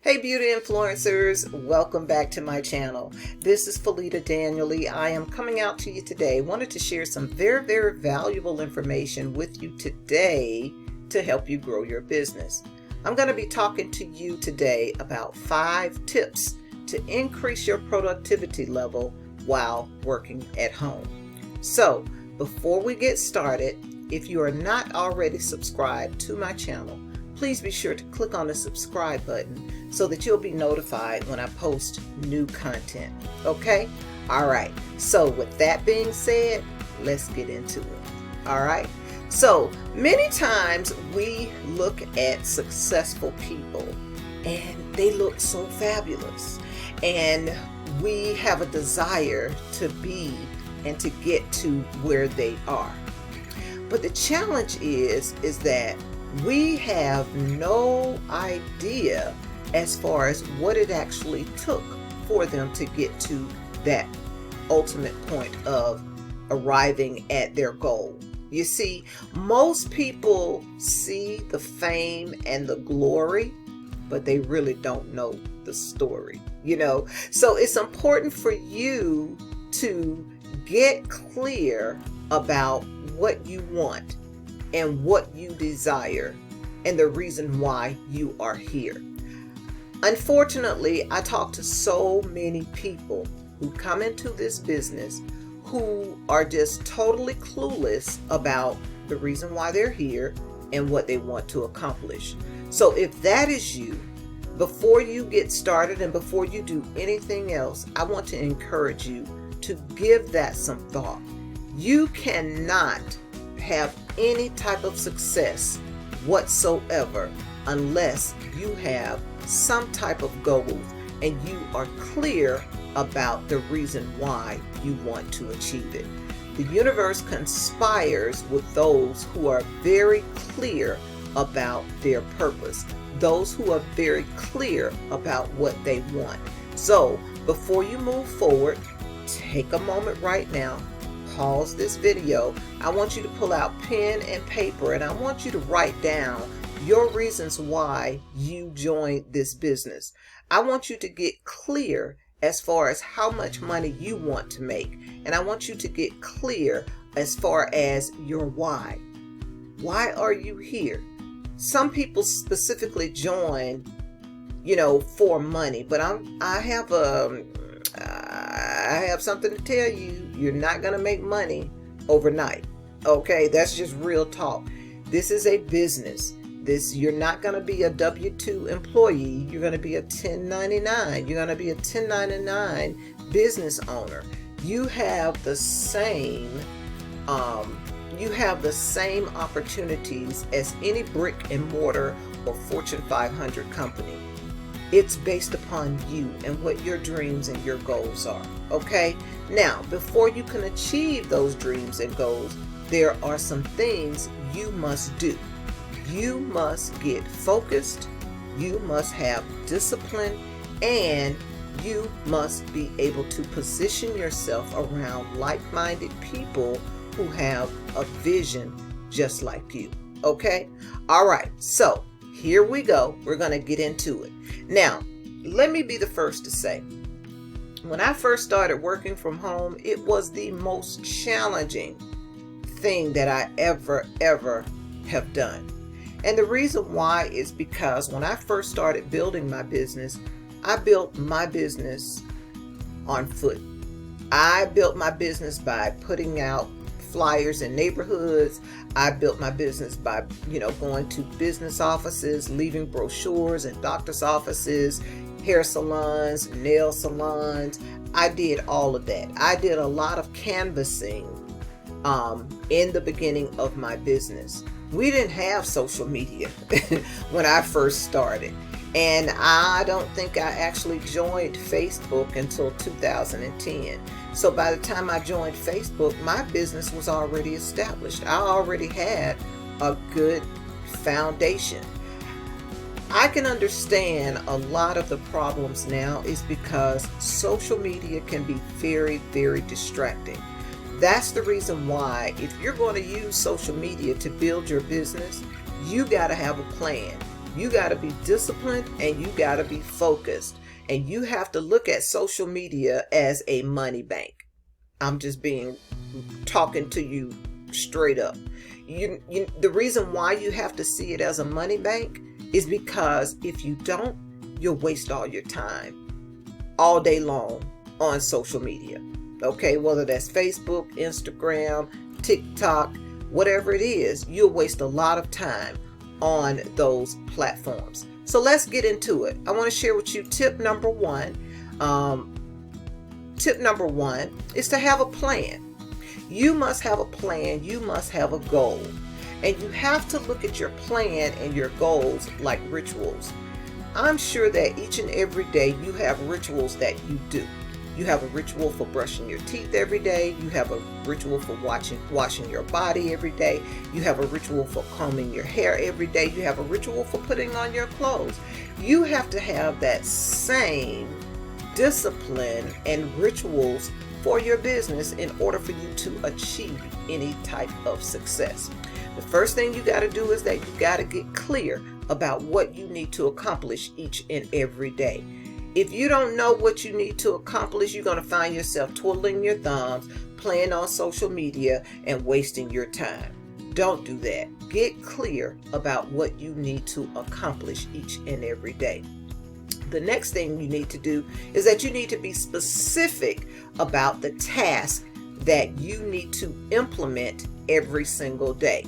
Hey beauty influencers, welcome back to my channel. This is Felita Daniely. I am coming out to you today. Wanted to share some very valuable information with you today to help you grow your business. I'm going to be talking to you today about 5 tips to increase your productivity level while working at home. So before we get started, if you are not already subscribed to my channel, please be sure to click on the subscribe button so that you'll be notified when I post new content. Okay? All right. So with that being said, let's get into it. All right. So many times we look at successful people and they look so fabulous, and we have a desire to be and to get to where they are. But the challenge is that we have no idea as far as what it actually took for them to get to that ultimate point of arriving at their goal. You see, most people see the fame and the glory, but they really don't know the story, So it's important for you to get clear about what you want and what you desire and the reason why you are here. Unfortunately, I talk to so many people who come into this business who are just totally clueless about the reason why they're here and what they want to accomplish. So if that is you, before you get started and before you do anything else, I want to encourage you to give that some thought. You cannot have any type of success whatsoever unless you have some type of goals and you are clear about the reason why you want to achieve it. The universe conspires with those who are very clear about their purpose, those who are very clear about what they want. So before you move forward, take a moment right now. Pause this video. I want you to pull out pen and paper and I want you to write down your reasons why you joined this business. I want you to get clear as far as how much money you want to make, and I want you to get clear as far as your why. Why are you here? Some people specifically join, for money, but I have something to tell you. You're not going to make money overnight. Okay, that's just real talk. This is a business. You're not going to be a W-2 employee. You're going to be a 1099. You're going to be a 1099 business owner. You have the same opportunities as any brick and mortar or Fortune 500 company. It's based upon you and what your dreams and your goals are. Okay? Now, before you can achieve those dreams and goals, there are some things you must do. You must get focused, you must have discipline, and you must be able to position yourself around like-minded people who have a vision just like you. Okay? All right. So here we go. We're going to get into it. Now, let me be the first to say, when I first started working from home, it was the most challenging thing that I ever have done. And the reason why is because when I first started building my business, I built my business on foot. I built my business by putting out flyers in neighborhoods. I built my business by, going to business offices, leaving brochures in doctor's offices, hair salons, nail salons. I did all of that. I did a lot of canvassing in the beginning of my business. We didn't have social media when I first started. And I don't think I actually joined Facebook until 2010. So by the time I joined Facebook, my business was already established. I already had a good foundation. I can understand a lot of the problems now is because social media can be very distracting. That's the reason why if you're going to use social media to build your business, you got to have a plan. You got to be disciplined and you got to be focused. And you have to look at social media as a money bank. I'm just talking to you straight up. The reason why you have to see it as a money bank is because if you don't, you'll waste all your time all day long on social media. Okay, whether that's Facebook, Instagram, TikTok, whatever it is, you'll waste a lot of time on those platforms. So let's get into it. I want to share with you tip number one. Tip number one is to have a plan. You must have a plan. You must have a goal. And you have to look at your plan and your goals like rituals. I'm sure that each and every day you have rituals that you do. You have a ritual for brushing your teeth every day. You have a ritual for washing your body every day. You have a ritual for combing your hair every day. You have a ritual for putting on your clothes. You have to have that same discipline and rituals for your business in order for you to achieve any type of success. The first thing you got to do is that you got to get clear about what you need to accomplish each and every day. If you don't know what you need to accomplish, you're going to find yourself twiddling your thumbs, playing on social media, and wasting your time. Don't do that. Get clear about what you need to accomplish each and every day. The next thing you need to do is that you need to be specific about the task that you need to implement every single day.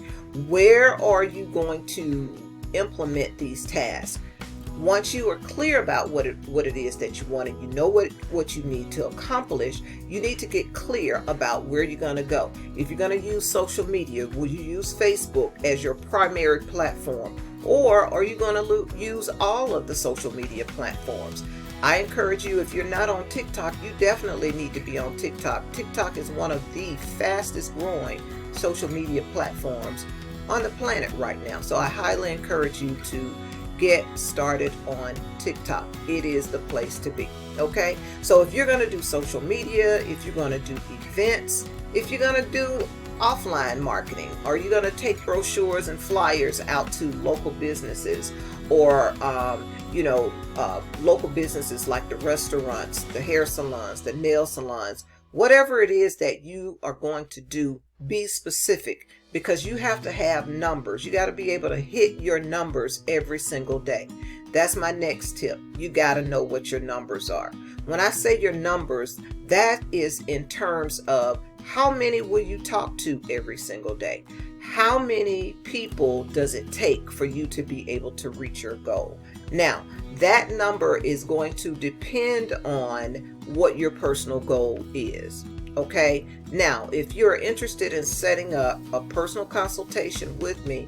Where are you going to implement these tasks? Once you are clear about what it is that you want and you know what you need to accomplish, you need to get clear about where you're going to go. If you're going to use social media, will you use Facebook as your primary platform? Or are you going to use all of the social media platforms? I encourage you, if you're not on TikTok, you definitely need to be on TikTok. TikTok is one of the fastest growing social media platforms on the planet right now. So I highly encourage you to get started on TikTok. It is the place to be. Okay, so if you're going to do social media, if you're going to do events, if you're going to do offline marketing, are you going to take brochures and flyers out to local businesses or local businesses like the restaurants, the hair salons, the nail salons, whatever it is that you are going to do, be specific, because you have to have numbers. You got to be able to hit your numbers every single day. That's my next tip. You got to know what your numbers are. When I say your numbers, that is in terms of how many will you talk to every single day? How many people does it take for you to be able to reach your goal? Now, that number is going to depend on what your personal goal is. Okay, now if you're interested in setting up a personal consultation with me,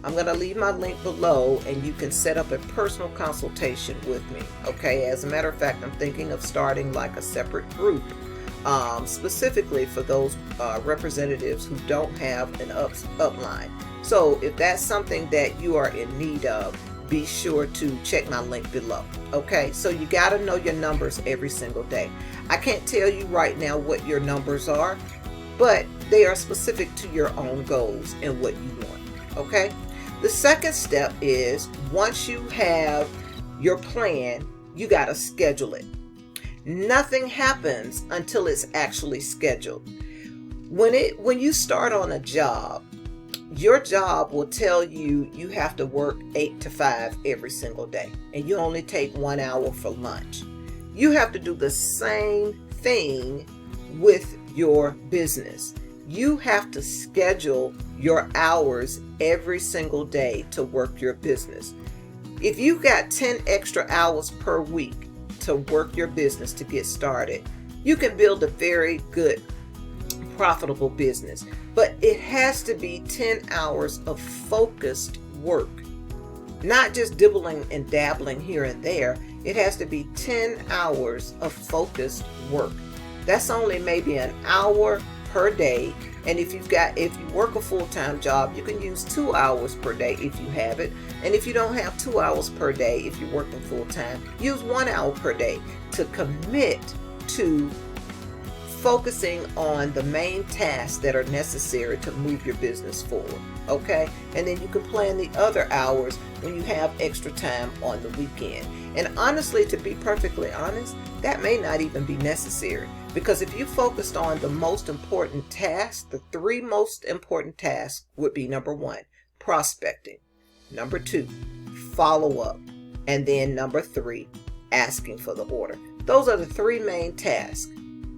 I'm going to leave my link below and you can set up a personal consultation with me. Okay, as a matter of fact, I'm thinking of starting like a separate group specifically for those representatives who don't have an upline. So if that's something that you are in need of, be sure to check my link below. Okay, so you got to know your numbers every single day. I can't tell you right now what your numbers are, but they are specific to your own goals and what you want. Okay, the second step is, once you have your plan, you got to schedule it. Nothing happens until it's actually scheduled. When you start on a job, your job will tell you you have to work 8 to 5 every single day, and you only take 1 hour for lunch. You have to do the same thing with your business. You have to schedule your hours every single day to work your business. If you got 10 extra hours per week to work your business to get started, you can build a very good, profitable business. But it has to be 10 hours of focused work, not just dibbling and dabbling here and there. It has to be 10 hours of focused work. That's only maybe an hour per day. And if you work a full-time job, you can use 2 hours per day if you have it. And if you don't have 2 hours per day, if you're working full-time, use 1 hour per day to commit to focusing on the main tasks that are necessary to move your business forward. okay? And then you can plan the other hours when you have extra time on the weekend. And honestly, to be perfectly honest, that may not even be necessary, because if you focused on the most important tasks, the 3 most important tasks would be: number 1, prospecting; number 2, follow up; and then number 3, asking for the order. Those are the 3 main tasks.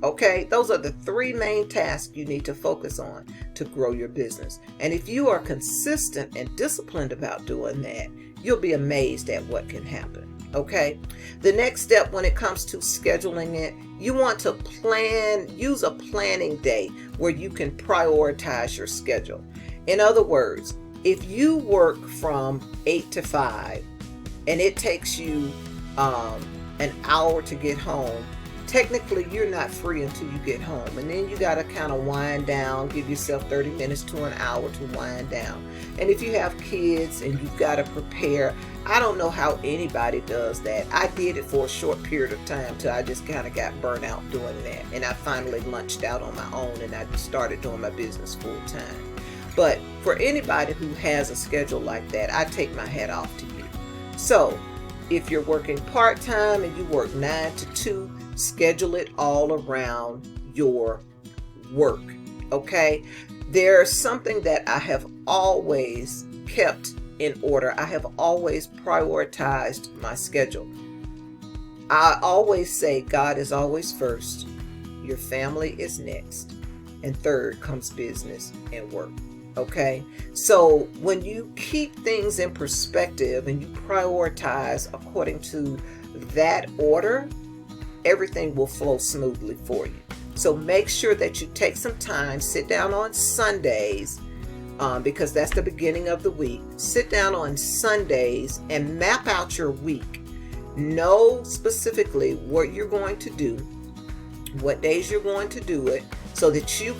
Okay, those are the 3 main tasks you need to focus on to grow your business. And if you are consistent and disciplined about doing that, you'll be amazed at what can happen. Okay, the next step when it comes to scheduling it, you want to use a planning day where you can prioritize your schedule. In other words, if you work from 8 to 5 and it takes you an hour to get home, technically you're not free until you get home, and then you got to kind of wind down, give yourself 30 minutes to an hour to wind down. And if you have kids and you've got to prepare, I don't know how anybody does that. I did it for a short period of time till I just kind of got burnt out doing that, and I finally lunched out on my own and I started doing my business full time. But for anybody who has a schedule like that, I take my hat off to you. So if you're working part-time and you work 9 to 2, schedule it all around your work, okay? There's something that I have always kept in order. I have always prioritized my schedule. I always say God is always first, your family is next, and third comes business and work. Okay, so when you keep things in perspective and you prioritize according to that order, everything will flow smoothly for you. So make sure that you take some time, sit down on Sundays, because that's the beginning of the week. Sit down on Sundays and map out your week. Know specifically what you're going to do, what days you're going to do it, so that you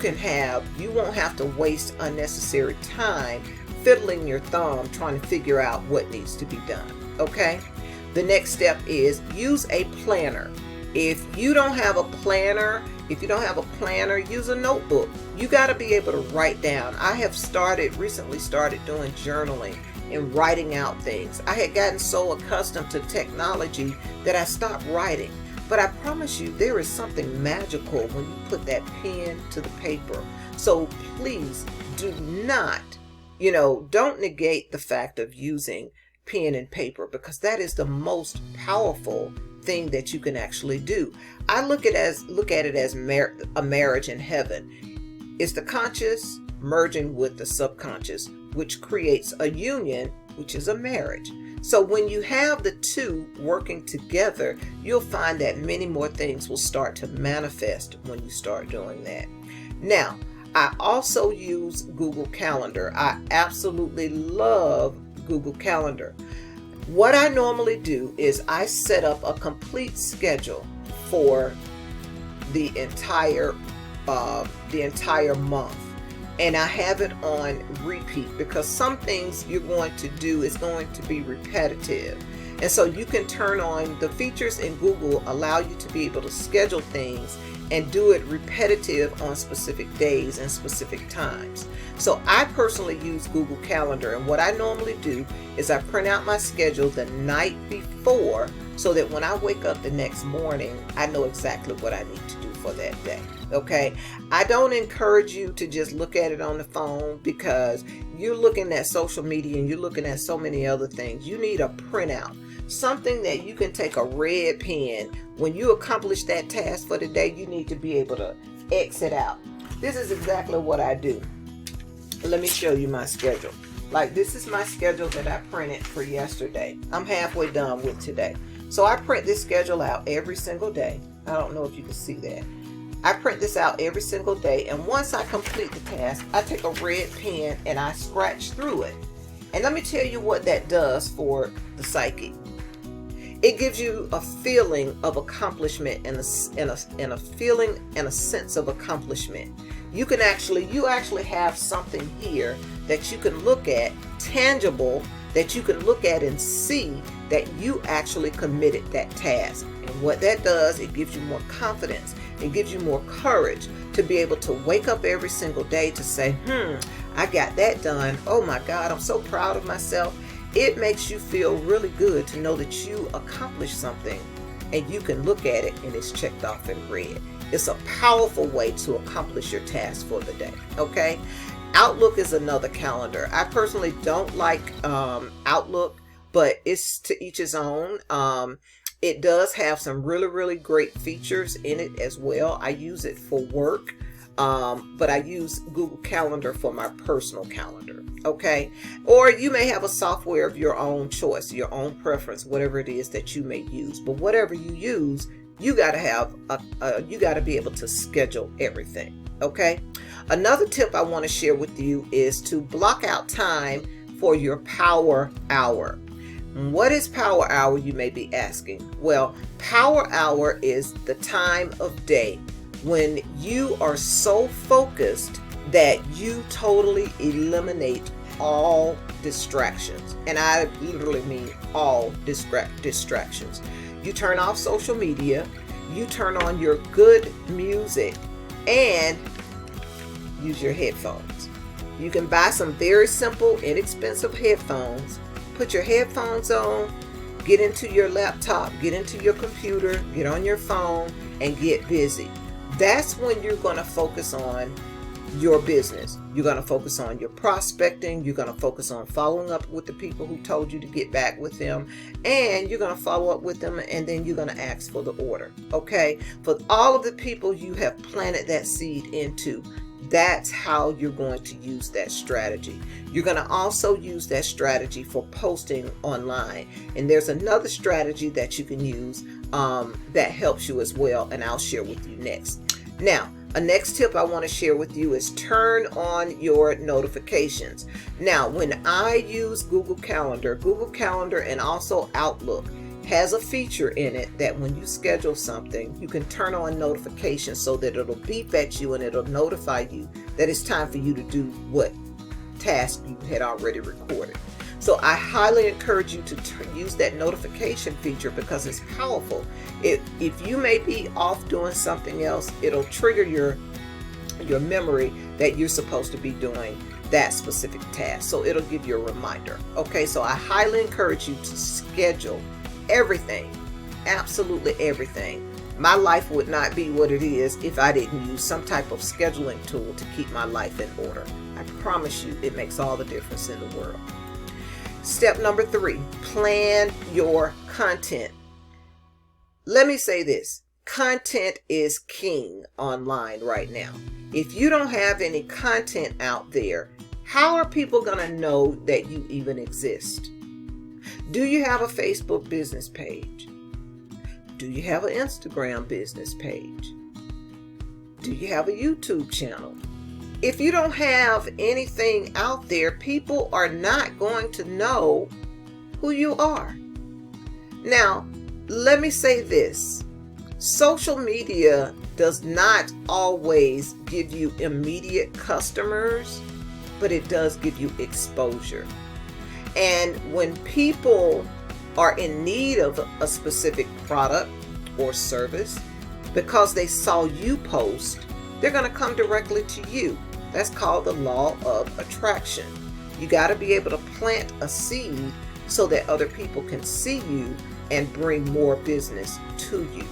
won't have to waste unnecessary time fiddling your thumb trying to figure out what needs to be done. Okay? The next step is use a planner. If you don't have a planner, use a notebook. You got to be able to write down. I have recently started doing journaling and writing out things. I had gotten so accustomed to technology that I stopped writing. But I promise you, there is something magical when you put that pen to the paper. So please do not, don't negate the fact of using pen and paper, because that is the most powerful thing that you can actually do. I look at it as a marriage in heaven. It's the conscious merging with the subconscious, which creates a union, which is a marriage. So when you have the two working together, you'll find that many more things will start to manifest when you start doing that. Now, I also use Google Calendar. I absolutely love Google Calendar. What I normally do is I set up a complete schedule for the entire month. And I have it on repeat, because some things you're going to do is going to be repetitive. And so you can turn on the features in Google, allow you to be able to schedule things and do it repetitive on specific days and specific times. So I personally use Google Calendar, and what I normally do is I print out my schedule the night before, so that when I wake up the next morning, I know exactly what I need to do for that day. Okay, I don't encourage you to just look at it on the phone, because you're looking at social media and you're looking at so many other things. You need a printout, something that you can take a red pen. When you accomplish that task for the day, you need to be able to exit out. This is exactly what I do. Let me show you my schedule. Like, this is my schedule that I printed for yesterday. I'm halfway done with today. So I print this schedule out every single day. I don't know if you can see that. I print this out every single day, and once I complete the task, I take a red pen and I scratch through it. And let me tell you what that does for the psyche. It gives you a feeling of accomplishment and a feeling and a sense of accomplishment. You actually have something here that you can look at, tangible, that you can look at and see that you actually committed that task. And what that does, it gives you more confidence. It gives you more courage to be able to wake up every single day to say, I got that done. Oh my God, I'm so proud of myself. It makes you feel really good to know that you accomplished something and you can look at it and it's checked off in red. It's a powerful way to accomplish your task for the day, okay? Outlook is another calendar. I personally don't like Outlook, but it's to each his own. It does have some really, really great features in it as well. I use it for work, but I use Google Calendar for my personal calendar, okay? Or you may have a software of your own choice, your own preference, whatever it is that you may use. But whatever you use, you got to have you got to be able to schedule everything, okay? Another tip I want to share with you is to block out time for your power hour. What is power hour, you may be asking? Well, power hour is the time of day when you are so focused that you totally eliminate all distractions. And I literally mean all distractions. You turn off social media, you turn on your good music, and use your headphones. You can buy some very simple, inexpensive headphones. Put your headphones on, get into your laptop, get into your computer, get on your phone, and get busy. That's when you're going to focus on your business. You're going to focus on your prospecting. You're going to focus on following up with the people who told you to get back with them. And you're going to follow up with them, and then you're going to ask for the order. Okay? For all of the people you have planted that seed into, that's how you're going to use that strategy. You're going to also use that strategy for posting online. And there's another strategy that you can use that helps you as well, and I'll share with you next. Now, a next tip I want to share with you is turn on your notifications. Now, when I use Google Calendar and also Outlook has a feature in it that when you schedule something, you can turn on notifications so that it'll beep at you and it'll notify you that it's time for you to do what task you had already recorded. So I highly encourage you to use that notification feature because it's powerful. If you may be off doing something else, it'll trigger your memory that you're supposed to be doing that specific task. So it'll give you a reminder. Okay, so I highly encourage you to schedule everything, absolutely everything. My life would not be what it is if I didn't use some type of scheduling tool to keep my life in order. I promise you it makes all the difference in the world. Step number 3, plan your content. Let me say this, content is king online right now. If you don't have any content out there, how are people going to know that you even exist? Do you have a Facebook business page? Do you have an Instagram business page? Do you have a YouTube channel? If you don't have anything out there, people are not going to know who you are. Now, let me say this. Social media does not always give you immediate customers, but it does give you exposure. And when people are in need of a specific product or service, because they saw you post, they're going to come directly to you. That's called the law of attraction. You got to be able to plant a seed so that other people can see you and bring more business to you.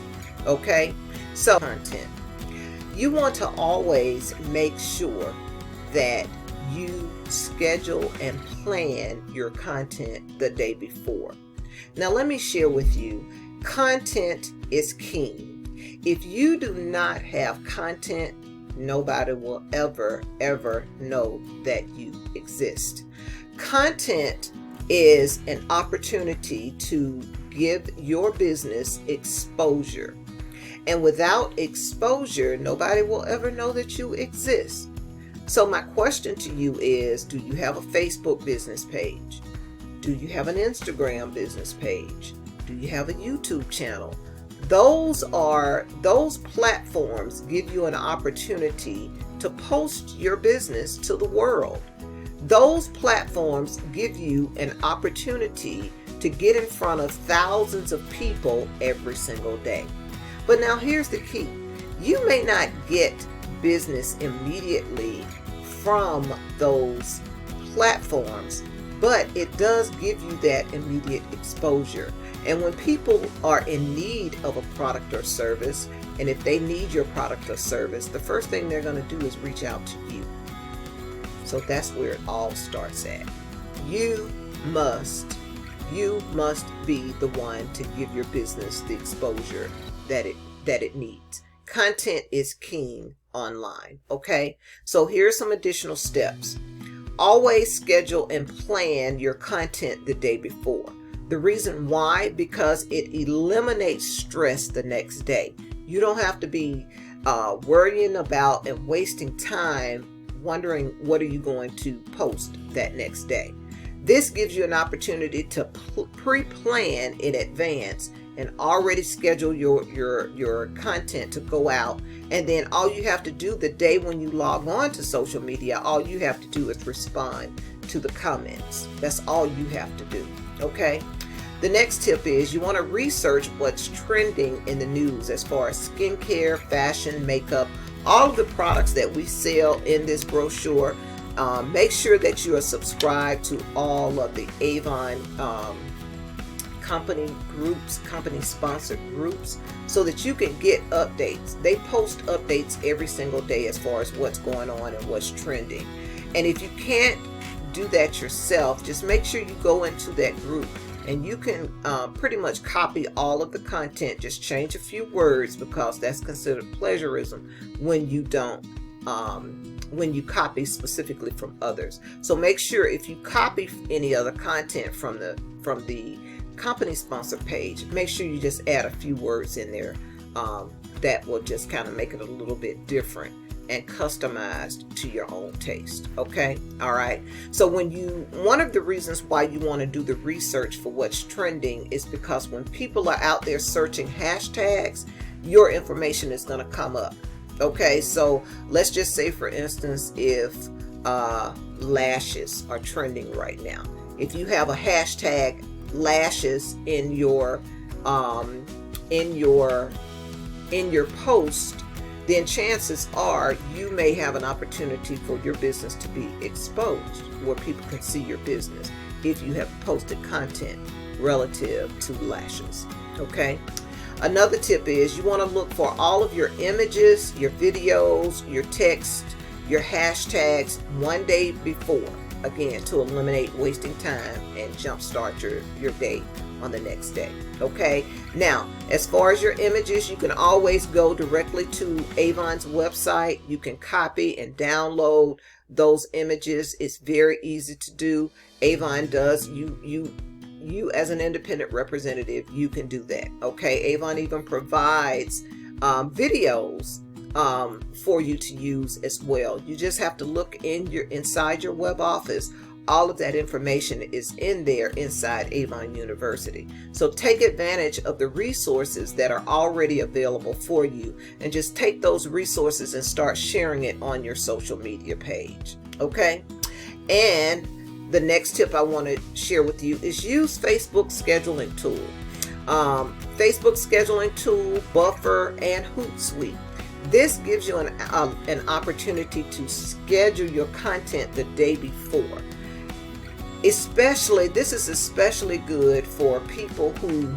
Okay? So, content. You want to always make sure that you schedule and plan your content the day before. Now, let me share with you, content is king. If you do not have content, nobody will ever know that you exist. Content is an opportunity to give your business exposure. And without exposure, nobody will ever know that you exist. So my question to you is, do you have a Facebook business page? Do you have an Instagram business page? Do you have a YouTube channel? Those platforms give you an opportunity to post your business to the world. Those platforms give you an opportunity to get in front of thousands of people every single day. But now here's the key. You may not get business immediately from those platforms, but it does give you that immediate exposure. And when people are in need of a product or service, and if they need your product or service, the first thing they're going to do is reach out to you. So that's where it all starts at. You must be the one to give your business the exposure that it needs. Content is king online, okay? So here's some additional steps. Always schedule and plan your content the day before. The reason why, because it eliminates stress the next day. You don't have to be worrying about and wasting time wondering what are you going to post that next day. This gives you an opportunity to pre-plan in advance and already schedule your content to go out. And then all you have to do the day when you log on to social media, all you have to do is respond to the comments. That's all you have to do, okay? The next tip is you want to research what's trending in the news as far as skincare, fashion, makeup, all of the products that we sell in this brochure. Make sure that you are subscribed to all of the Avon company groups, company sponsored groups, so that you can get updates. They post updates every single day as far as what's going on and what's trending. And if you can't do that yourself, just make sure you go into that group, and you can pretty much copy all of the content. Just change a few words, because that's considered plagiarism when you don't when you copy specifically from others. So make sure if you copy any other content from the company sponsor page, make sure you just add a few words in there that will just kind of make it a little bit different and customized to your own taste. Okay, all right. So one of the reasons why you want to do the research for what's trending is because when people are out there searching hashtags, your information is going to come up. Okay, so let's just say, for instance, if lashes are trending right now, if you have a hashtag lashes in your post, then chances are you may have an opportunity for your business to be exposed, where people can see your business if you have posted content relative to lashes. Okay. Another tip is you want to look for all of your images, your videos, your text, your hashtags one day before, again, to eliminate wasting time and jumpstart your day on the next day. Okay. Now, as far as your images, you can always go directly to Avon's website. You can copy and download those images. It's very easy to do. Avon does. You as an independent representative, you can do that. Okay. Avon even provides videos for you to use as well. You just have to look inside your web office. All of that information is in there inside Avon University. So take advantage of the resources that are already available for you, and just take those resources and start sharing it on your social media page. Okay. And the next tip I want to share with you is use Facebook scheduling tool. Facebook scheduling tool, Buffer, and Hootsuite. This gives you an opportunity to schedule your content the day before. This is especially good for people who,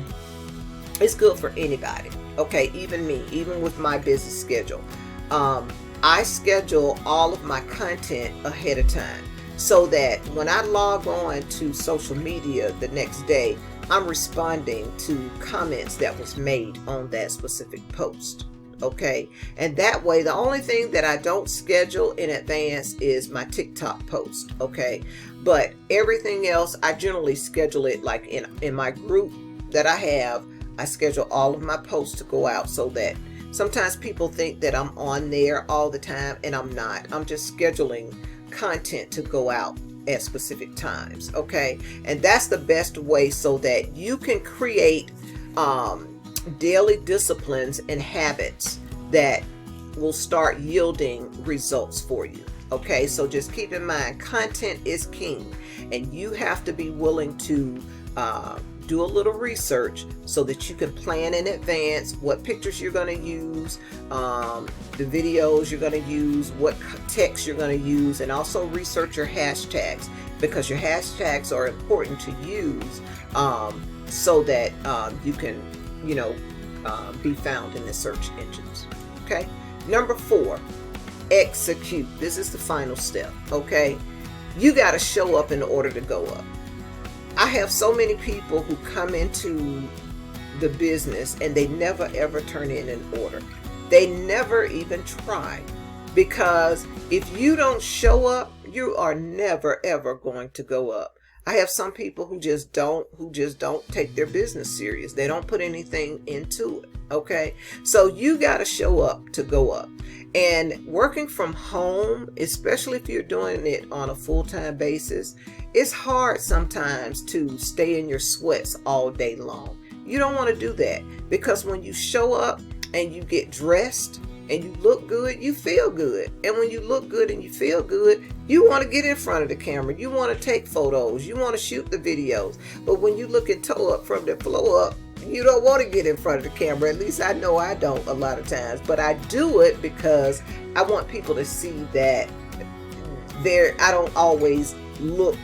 it's good for anybody. Okay, even me, even with my busy schedule. I schedule all of my content ahead of time, so that when I log on to social media the next day, I'm responding to comments that was made on that specific post. Okay, and that way, the only thing that I don't schedule in advance is my TikTok post. Okay, but everything else, I generally schedule it like in my group that I have. I schedule all of my posts to go out, so that sometimes people think that I'm on there all the time, and I'm not. I'm just scheduling content to go out at specific times. Okay, and that's the best way, so that you can create daily disciplines and habits that will start yielding results for you. Okay, so just keep in mind, content is king, and you have to be willing to do a little research so that you can plan in advance what pictures you're going to use, the videos you're going to use, what text you're going to use, and also research your hashtags, because your hashtags are important to use so that you can, be found in the search engines. Okay. Number 4, execute. This is the final step. Okay. You got to show up in order to go up. I have so many people who come into the business and they never ever turn in an order. They never even try, because if you don't show up, you are never ever going to go up. I have some people who just don't take their business serious. They don't put anything into it. Okay. So you got to show up to go up. And working from home, especially if you're doing it on a full-time basis, it's hard sometimes to stay in your sweats all day long. You don't want to do that, because when you show up and you get dressed and you look good, you feel good. And when you look good and you feel good, you want to get in front of the camera. You want to take photos. You want to shoot the videos. But when you look and toe up from the floor up, you don't want to get in front of the camera. At least I know I don't a lot of times. But I do it because I want people to see that I don't always look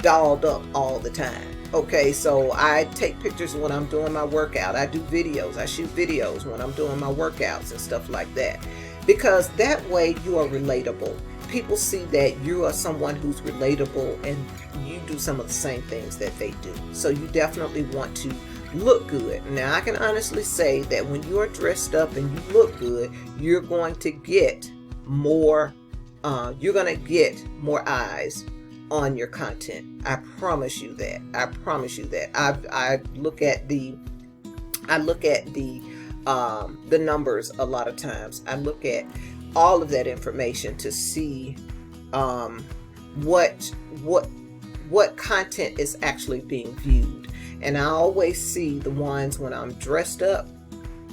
dolled up all the time. Okay, so I take pictures when I'm doing my workout. I do videos. I shoot videos when I'm doing my workouts and stuff like that. Because that way you are relatable. People see that you are someone who's relatable and you do some of the same things that they do. So you definitely want to look good. Now I can honestly say that when you are dressed up and you look good, you're going to get more eyes on your content. I promise you that. I promise you that. I look at the numbers a lot of times. I look at all of that information to see what content is actually being viewed. And I always see the ones when I'm dressed up,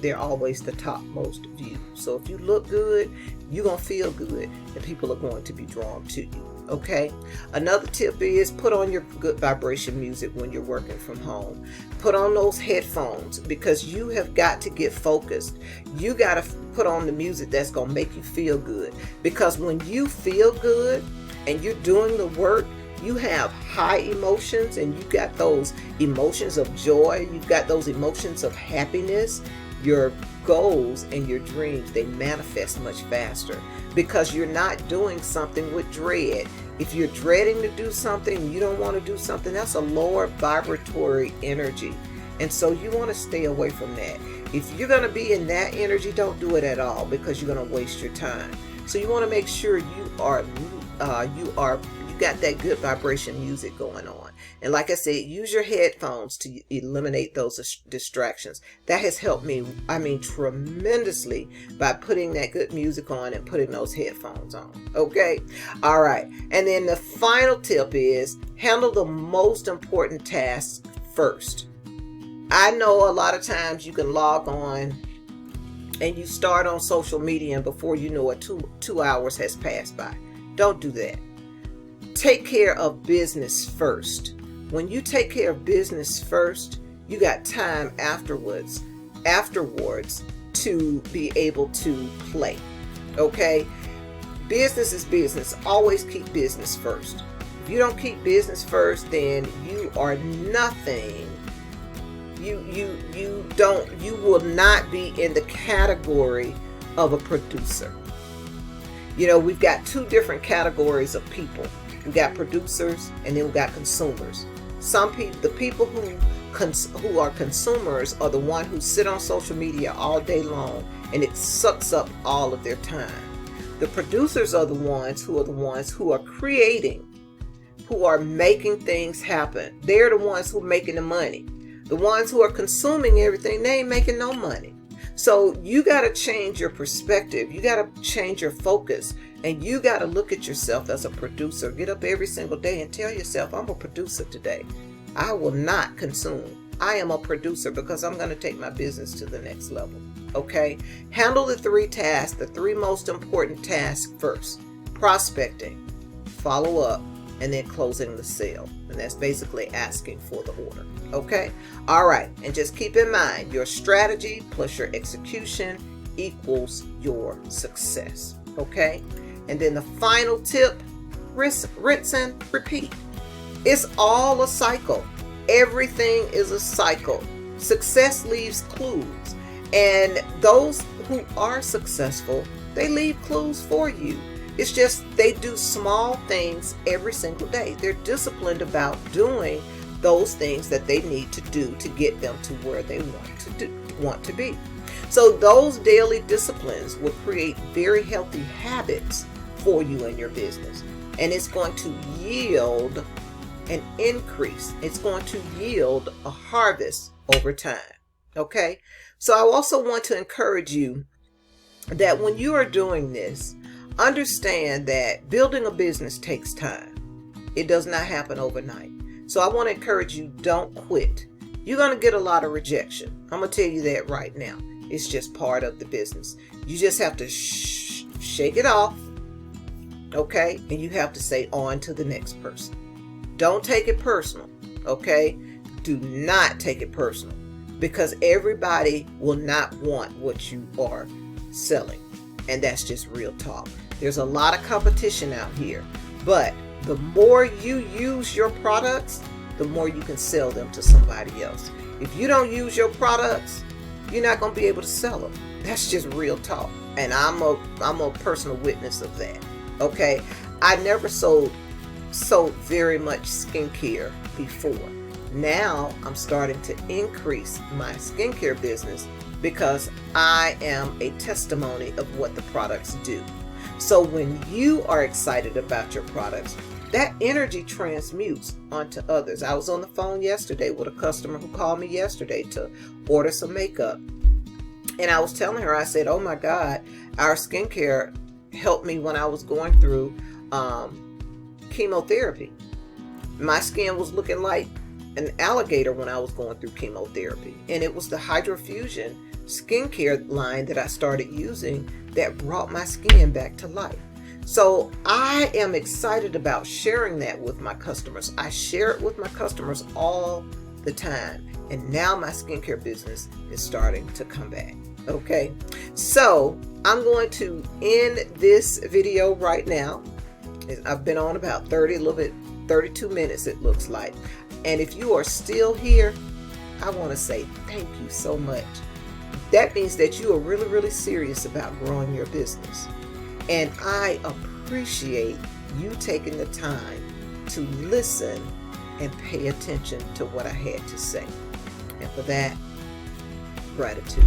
they're always the top most viewed. So if you look good, you're going to feel good and people are going to be drawn to you. Okay. Another tip is put on your good vibration music when you're working from home. Put on those headphones, because you have got to get focused. You got to put on the music that's going to make you feel good, because when you feel good and you're doing the work, you have high emotions, and you got those emotions of joy. You've got those emotions of happiness. Your goals and your dreams, they manifest much faster, because you're not doing something with dread. If you're dreading to do something, you don't want to do something, that's a lower vibratory energy. And so you want to stay away from that. If you're going to be in that energy, don't do it at all, because you're going to waste your time. So you want to make sure you got that good vibration music going on. And like I said, use your headphones to eliminate those distractions. That has helped me, tremendously, by putting that good music on and putting those headphones on. Okay. All right. And then the final tip is handle the most important tasks first. I know a lot of times you can log on and you start on social media, and before you know it, two hours has passed by. Don't do that. Take care of business first. When you take care of business first, you got time afterwards to be able to play. Okay? Business is business. Always keep business first. If you don't keep business first, then you are nothing. You will not be in the category of a producer. We've got two different categories of people. We got producers, and then we got consumers. The people who are consumers are the ones who sit on social media all day long, and it sucks up all of their time. The producers are the ones who are creating, who are making things happen. They're the ones who are making the money. The ones who are consuming everything, they ain't making no money. So you got to change your perspective. You got to change your focus. And you got to look at yourself as a producer. Get up every single day and tell yourself, I'm a producer today. I will not consume. I am a producer, because I'm going to take my business to the next level. Okay? Handle the three tasks, the three most important tasks first. Prospecting, follow up, and then closing the sale. And that's basically asking for the order. Okay? All right. And just keep in mind, your strategy plus your execution equals your success. Okay? And then the final tip, rinse and repeat. It's all a cycle. Everything is a cycle. Success leaves clues. And those who are successful, they leave clues for you. It's just they do small things every single day. They're disciplined about doing those things that they need to do to get them to where they want to be. So those daily disciplines will create very healthy habits for you in your business. And it's going to yield an increase. It's going to yield a harvest over time. Okay? So I also want to encourage you that when you are doing this, understand that building a business takes time. It does not happen overnight. So I want to encourage you, don't quit. You're going to get a lot of rejection. I'm going to tell you that right now. It's just part of the business. You just have to shake it off. Okay? And you have to say on to the next person. Don't take it personal. Okay? Do not take it personal, because everybody will not want what you are selling. And that's just real talk. There's a lot of competition out here, but the more you use your products, the more you can sell them to somebody else. If you don't use your products, you're not going to be able to sell them. That's just real talk. And I'm a personal witness of that. Okay? I never sold very much skincare before. Now I'm starting to increase my skincare business because I am a testimony of what the products do. So when you are excited about your products, that energy transmutes onto others. I was on the phone yesterday with a customer who called me yesterday to order some makeup. And I was telling her, I said, oh my God, our skincare helped me when I was going through chemotherapy. My skin was looking like an alligator when I was going through chemotherapy. And it was the Hydrofusion skincare line that I started using that brought my skin back to life. So I am excited about sharing that with my customers. I share it with my customers all the time. And now my skincare business is starting to come back. Okay. So I'm going to end this video right now. I've been on about 32 minutes, it looks like. And if you are still here, I want to say thank you so much. That means that you are really, really serious about growing your business. And I appreciate you taking the time to listen and pay attention to what I had to say. And for that, gratitude.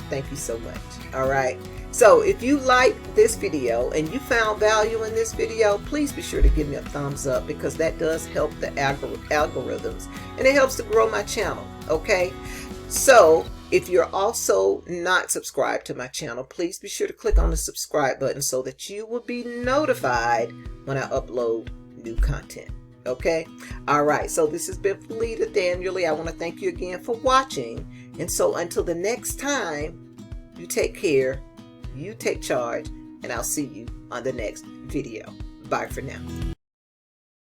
Thank you so much. All right. So if you liked this video and you found value in this video, please be sure to give me a thumbs up, because that does help the algorithms and it helps to grow my channel. Okay. So if you're also not subscribed to my channel, please be sure to click on the subscribe button so that you will be notified when I upload new content. Okay. All right. So this has been Felita Daniely. I want to thank you again for watching. And so until the next time, you take care. You take charge, and I'll see you on the next video. Bye for now.